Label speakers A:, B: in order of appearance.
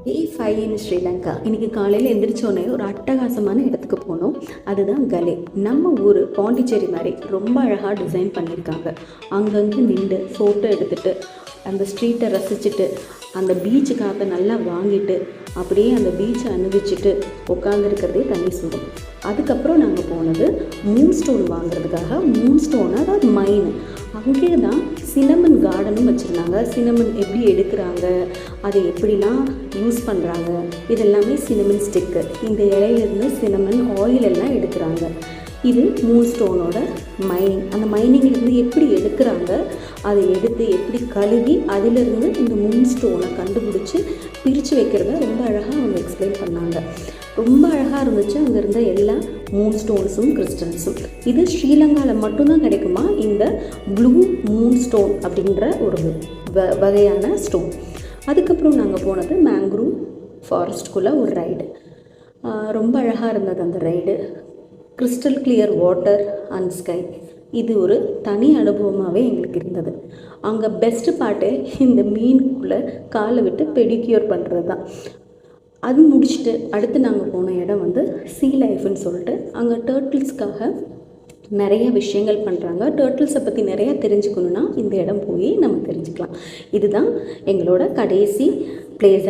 A: A5 இன் ஸ்ரீலங்கா. இன்றைக்கி காலையில் எந்திரிச்சோடனே ஒரு அட்டகாசமான இடத்துக்கு போனோம். அதுதான் கலே. நம்ம ஊர் பாண்டிச்சேரி மாதிரி ரொம்ப அழகாக டிசைன் பண்ணியிருக்காங்க. அங்கங்கே நின்று ஃபோட்டோ எடுத்துகிட்டு அந்த ஸ்ட்ரீட்டை ரசிச்சுட்டு அந்த பீச்சு காற்றை நல்லா வாங்கிட்டு அப்படியே அந்த பீச்சை அனுபவிச்சுட்டு உட்காந்துருக்கிறதே தனி சுகம். அதுக்கப்புறம் நாங்கள் போனது மூன் ஸ்டோன் வாங்குறதுக்காக. மூன் ஸ்டோன் அதாவது மைன். அங்கே தான் சினமன் கார்டனும் வச்சுருந்தாங்க. சினமன் எப்படி எடுக்கிறாங்க, அதை எப்படிலாம் யூஸ் பண்ணுறாங்க, இதெல்லாமே சினமன் ஸ்டிக்கு. இந்த இலையிலேருந்து சினமன் ஆயில் எல்லாம் எடுக்கிறாங்க. இது மூன் ஸ்டோனோட மைனிங். அந்த மைனிங்லேருந்து எப்படி எடுக்கிறாங்க, அதை எடுத்து எப்படி கழுவி அதிலிருந்து இந்த மூன் ஸ்டோனை கண்டுபிடிச்சி பிரித்து வைக்கிறத ரொம்ப அழகாக அவங்க எக்ஸ்பிளைன் பண்ணாங்க. ரொம்ப அழகாக இருந்துச்சு. அங்கே இருந்த எல்லா மூன் ஸ்டோன்ஸும் கிறிஸ்டல்ஸும். இது ஸ்ரீலங்காவில் மட்டும்தான் கிடைக்குமா இந்த ப்ளூ மூன் ஸ்டோன் அப்படின்ற ஒரு வகையான ஸ்டோன். அதுக்கப்புறம் நாங்கள் போனது மேங்க்ரூவ் ஃபாரஸ்ட்குள்ளே ஒரு ரைடு. ரொம்ப அழகாக இருந்தது அந்த ride. Crystal clear water and sky. இது ஒரு தனி அனுபவமாகவே எங்களுக்கு இருந்தது. அங்கே பெஸ்ட்டு பார்ட்டே இந்த மீனுக்குள்ளே காலை விட்டு பெடிக்யூர் பண்ணுறது தான். அது முடிச்சுட்டு அடுத்து நாங்கள் போன இடம் வந்து சீ லைஃப்னு சொல்லிட்டு அங்கே டர்ட்டில்ஸ்க்காக நிறைய விஷயங்கள் பண்ணுறாங்க. டர்ட்டில்ஸை பற்றி நிறையா தெரிஞ்சுக்கணுன்னா இந்த இடம் போய் நம்ம தெரிஞ்சுக்கலாம். இதுதான் எங்களோட கடைசி பிளேஸ்.